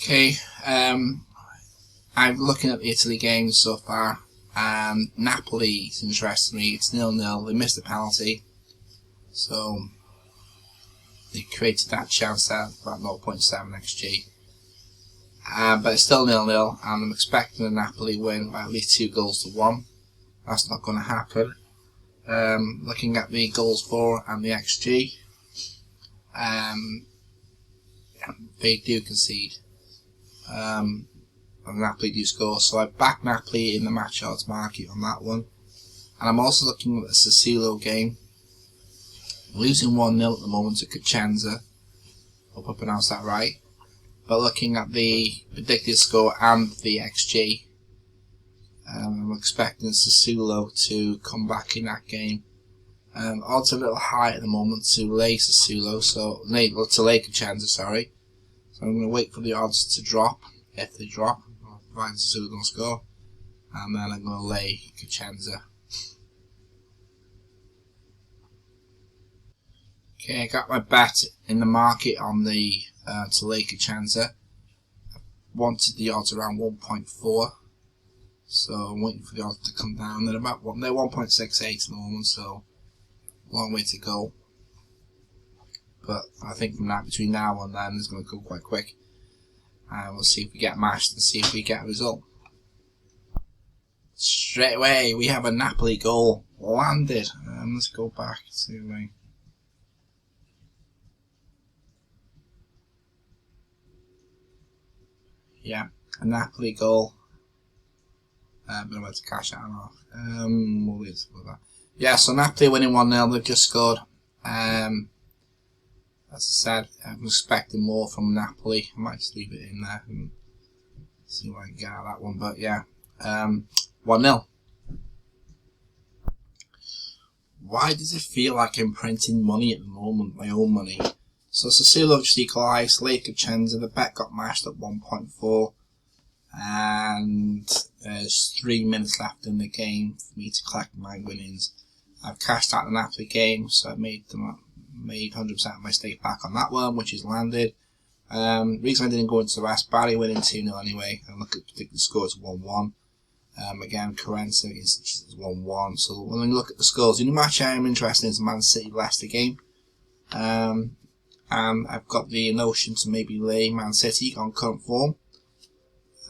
Okay, I'm looking at the Italy games so far, and Napoli is interesting me. It's 0-0. They missed a penalty, so they created that chance at about 0.7 xg. But it's still 0-0, and I'm expecting a Napoli win by at least 2-1. That's not going to happen. Looking at the goals for and the xg, they do concede. And Napoli do score, so I back Napoli in the match odds market on that one. And I'm also looking at the Sassuolo game, losing 1-0 at the moment to Cosenza. Hope I pronounced that right. But looking at the predicted score and the XG, I'm expecting Sassuolo to come back in that game. Odds are a little high at the moment to lay Sassuolo, to lay Cosenza, sorry. So I'm going to wait for the odds to drop. If they drop, I'll find Sassuolo don't score, and then I'm going to lay Cosenza. Okay, I got my bet in the market on the to lay Cosenza. I wanted the odds around 1.4, so I'm waiting for the odds to come down. They're 1.68 at the moment, so long way to go. But I think from that, between now and then, it's going to go quite quick. And we'll see if we get matched and see if we get a result. Straight away, we have a Napoli goal landed. Let's go back to a Napoli goal. But I'm about to cash that off. We'll leave it with that. Yeah, so Napoli winning 1-0. They've just scored. As I said, I'm expecting more from Napoli. I might just leave it in there and see what I can get out of that one. But yeah, 1-0. Why does it feel like I'm printing money at the moment, my own money? So Sassuolo just equalised, late Cosenza, the bet got mashed at 1.4, and there's 3 minutes left in the game for me to collect my winnings. I've cashed out the Napoli game, so I made 100% of my stake back on that one, which is landed. Reason I didn't go into the rest, Bari winning 2-0 anyway, and look at the predicted score, it's 1-1. Again, Cosenza is 1-1. So when you look at the scores, the only match I am interested in is the Man City Leicester game. And I've got the notion to maybe lay Man City on current form.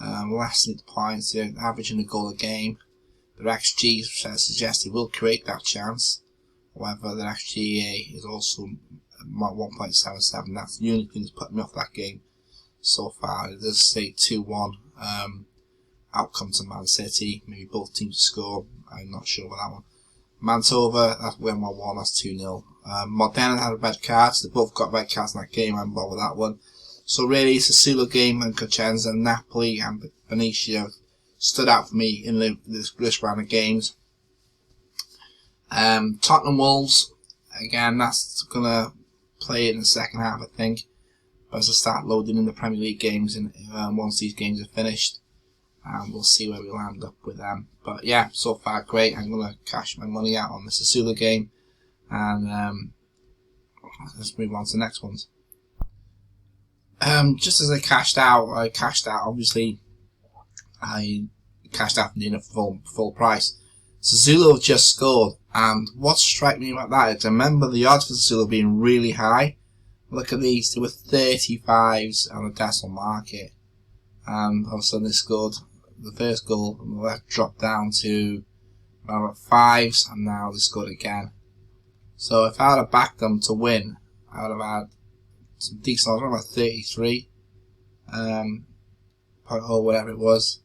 Leicester need the points, they're averaging a goal a game. Their XG suggests they will create that chance. However, their XGA is also 1.77. That's the only thing that's put me off that game so far. It does say 2-1 outcome to Man City. Maybe both teams score. I'm not sure about that one. Mantova, that's win 1-1. That's 2-0. Modena had a red card. So they both got red cards in that game. I'm involved with that one. So really, it's a Sassuolo game and Cosenza, Napoli and Venezia stood out for me in this round of games. Tottenham Wolves, again, that's going to play in the second half, I think. But as I start loading in the Premier League games, and once these games are finished, we'll see where we land up with them. But yeah, so far great. I'm going to cash my money out on the Sassuolo game, and let's move on to the next ones. Just as I cashed out, obviously, I cashed out in a full price. Sassuolo have just scored, and what struck me about that is I remember the odds for Sassuolo being really high. Look at these, they were 35s on the decimal market, and all of a sudden they scored the first goal, and that dropped down to about 5s, and now they scored again. So if I had backed them to win, I would have had some decent odds, about 33, or whatever it was,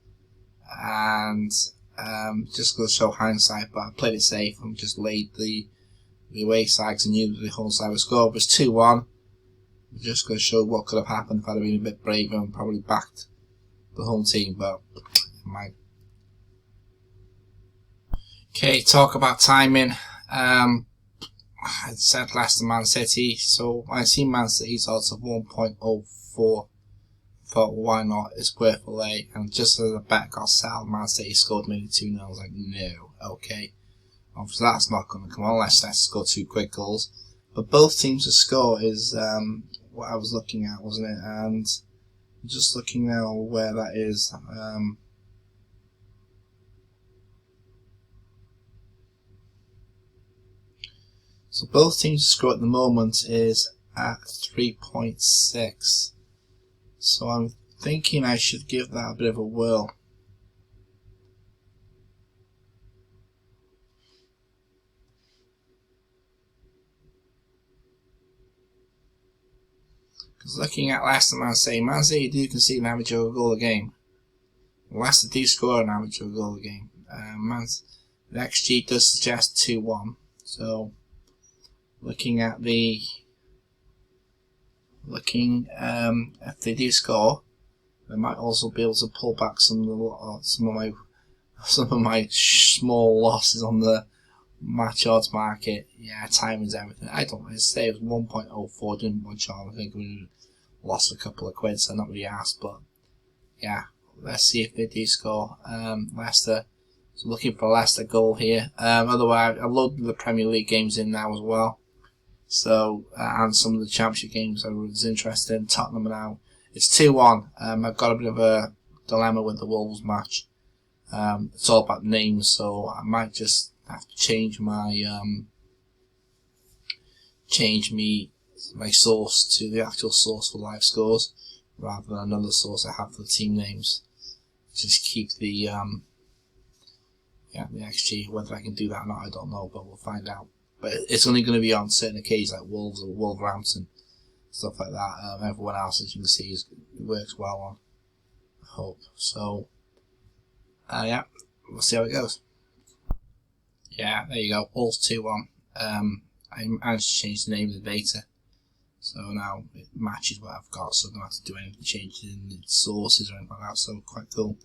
and just going to show hindsight, but I played it safe and just laid the away side because I knew the home side would score. It was 2-1. Just going to show what could have happened if I'd have been a bit braver and probably backed the home team, but my. Okay, talk about timing. I said Leicester Man City, so I see Man City's odds of 1.04. Thought, why not? It's worth a lay. And just as a bet got sell, Man City scored maybe 2-0. I was like, no, okay. Obviously, that's not going to come on unless Leicester score 2 quick goals. But both teams to score is what I was looking at, wasn't it? And Just looking now where that is. So both teams' score at the moment is at 3.6. So I'm thinking I should give that a bit of a whirl. Because looking at Leicester and Man City do concede an average of a goal a game. Leicester do score an average of a goal a game. The XG does suggest 2-1. So looking if they do score, they might also be able to pull back some of my small losses on the match odds market. Yeah, timing's everything. I don't know. Say it was 1.04, didn't much on. I think we lost a couple of quid, so not really asked. But yeah, let's see if they do score. Leicester. So looking for a Leicester goal here. Otherwise, I've loaded the Premier League games in now as well. So and some of the Championship games I was interested in. Tottenham now. It's 2-1. I've got a bit of a dilemma with the Wolves match. It's all about names, so I might just have to change my my source to the actual source for live scores rather than another source I have for the team names. Just keep the the XG. Whether I can do that or not, I don't know, but we'll find out. But it's only going to be on certain occasions like Wolves or Wolverhampton, stuff like that. Everyone else, as you can see, it works well on. I hope so. Yeah, we'll see how it goes. Yeah, there you go. Wolves 2-1. I managed to change the name of the data, so now it matches what I've got. So I don't have to do anything, change in the sources or anything like that. So quite cool.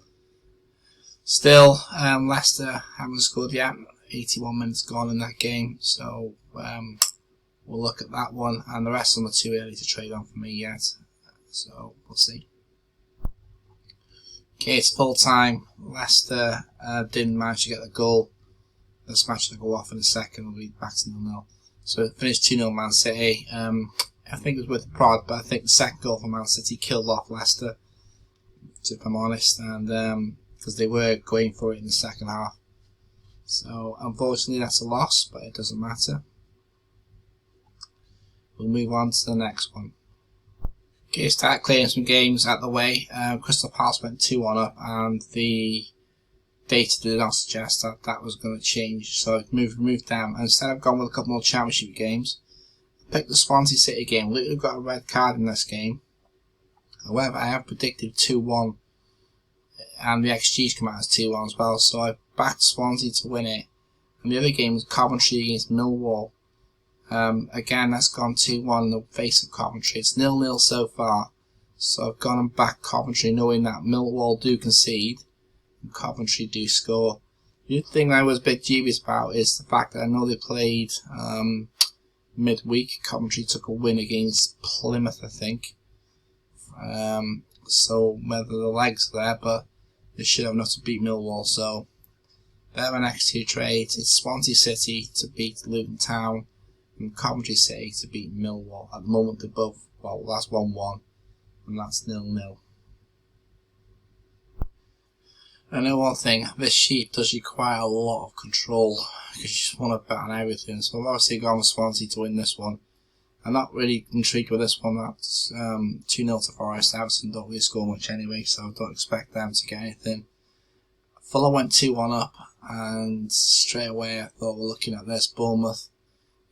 Still, Leicester haven't scored yet. 81 minutes gone in that game, so we'll look at that one, and the rest of them are too early to trade on for me yet, so we'll see. Okay, it's full time. Leicester didn't manage to get the goal. This match will go off in a second. We'll be back to 0-0. So it finished 2-0 Man City. I think it was with the prod, but I think the second goal for Man City killed off Leicester, if I'm honest, and because they were going for it in the second half. So unfortunately that's a loss, but it doesn't matter. We'll move on to the next one. Okay, start clearing some games out the way. Crystal Palace went 2-1 up, and the data did not suggest that that was going to change, so it moved down. And instead I've gone with a couple more Championship games. I picked the Swansea City game. Look, we've got a red card in this game. However, I have predicted 2-1, and the XG's come out as 2-1 as well, so I backed Swansea to win it. And the other game was Coventry against Millwall. Again, that's gone 2-1 in the face of Coventry. It's 0-0 so far, so I've gone and backed Coventry, knowing that Millwall do concede and Coventry do score. The other thing I was a bit dubious about is the fact that I know they played midweek. Coventry took a win against Plymouth, I think. So whether the legs are there, but they should have enough to beat Millwall. So they're my next two trades. It's Swansea City to beat Luton Town and Coventry City to beat Millwall. At the moment they're both, well, that's 1-1 and that's 0-0. I know one thing, this sheet does require a lot of control because you just want to bet on everything. So I've obviously gone with Swansea to win this one. I'm not really intrigued with this one. That's 2-0 to Forest. Everton don't really score much anyway, so I don't expect them to get anything. Fulham went 2-1 up, and straight away I thought we're looking at this. Bournemouth,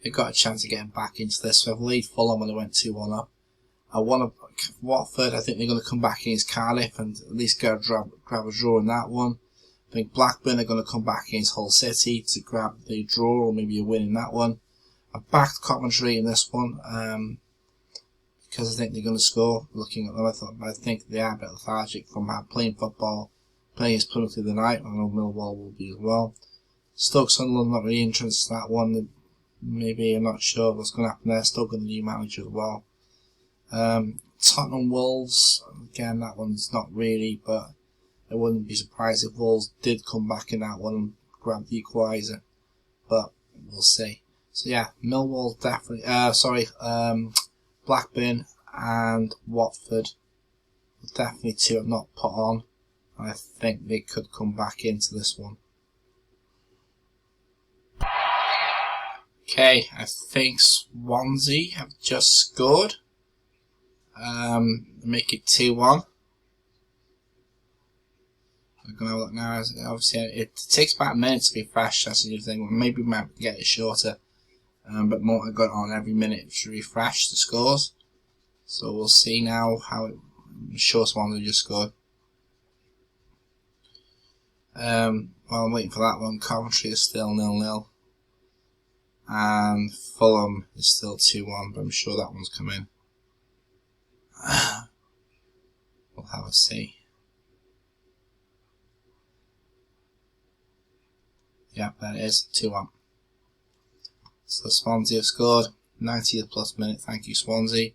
they got a chance of getting back into this. So I've lead Fulham when they went 2-1 up. I want to Watford. I think they're going to come back against Cardiff and at least grab a draw in that one. I think Blackburn are going to come back against Hull City to grab the draw or maybe a win in that one. I've backed Coventry in this one because I think they're going to score. Looking at them, I think they are a bit lethargic from playing football, playing against Plymouth the other night. I know Millwall will be as well. Stoke Sunderland, not really interested in that one. Maybe I'm not sure what's going to happen there. Stoke got a new manager as well. Tottenham Wolves, again, that one's not really, but I wouldn't be surprised if Wolves did come back in that one and grab the equaliser, but we'll see. So yeah, Millwall definitely, Blackburn and Watford definitely two I've not put on. I think they could come back into this one. Okay, I think Swansea have just scored. Make it 2-1. I'm gonna have a look now. Obviously, it takes about a minute to be fresh. That's the thing. Maybe we might get it shorter. But more, I've got it on every minute to refresh the scores. So we'll see now how it. I'm sure Swansea just scored. While I'm waiting for that one, Coventry is still 0-0. And Fulham is still 2-1, but I'm sure that one's come in. We'll have a see. Yeah, there it is, 2-1. So Swansea have scored, 90th plus minute, thank you Swansea.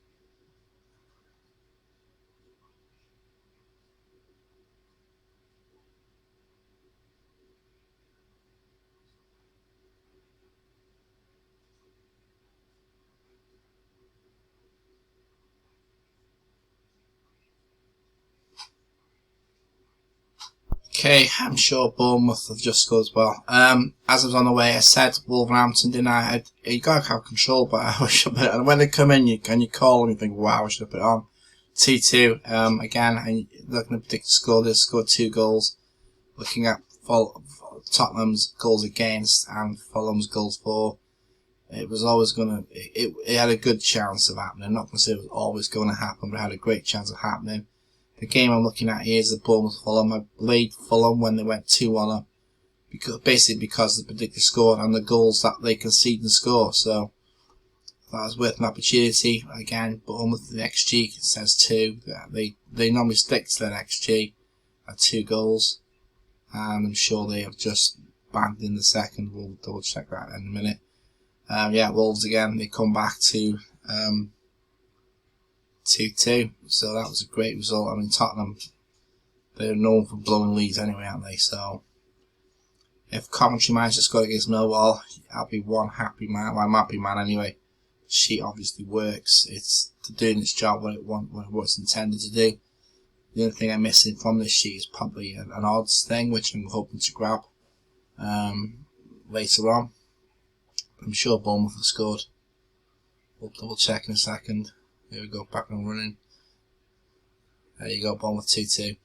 Okay, I'm sure Bournemouth have just scored as well. As I was on the way, I said Wolverhampton, didn't I? You gotta have control, but I wish I put it on. When they come in, you call them, you think, wow, I should have put it on. 2-2. Again, I'm looking at predict the score. They scored 2 goals. Looking at Tottenham's goals against and Fulham's goals for. It was always gonna. It had a good chance of happening. I'm not gonna say it was always going to happen, but it had a great chance of happening. The game I'm looking at here is the Bournemouth-Fulham. I played Fulham when they went 2-1 up, because of the predicted score and the goals that they concede and score. So that was worth an opportunity. Again, Bournemouth, the XG says 2. They normally stick to that XG at 2 goals, and I'm sure they have just banged in the second. We'll double check that in a minute. Yeah, Wolves again. They come back to 2-2, so that was a great result. I mean, Tottenham, they're known for blowing leads anyway, aren't they? So if Coventry managed to score against Millwall, I'll be one happy man. Well, I'm a happy man anyway. She obviously works. It's doing its job what it's intended to do. The only thing I'm missing from this sheet is probably an odds thing, which I'm hoping to grab later on. I'm sure Bournemouth have scored. We'll double check in a second. Here we go, back and running. There you go, Bournemouth 2-2.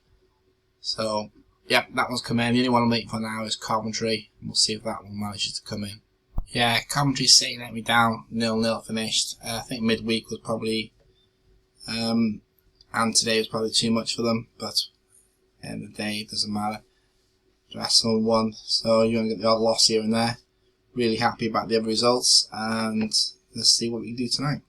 So, yeah, that one's come in. The only one I'm waiting for now is Coventry. We'll see if that one manages to come in. Yeah, Coventry City let me down. 0-0 finished. I think midweek was probably, and today was probably too much for them. But at the end of the day, it doesn't matter. Arsenal won, so you're going to get the odd loss here and there. Really happy about the other results, and let's see what we can do tonight.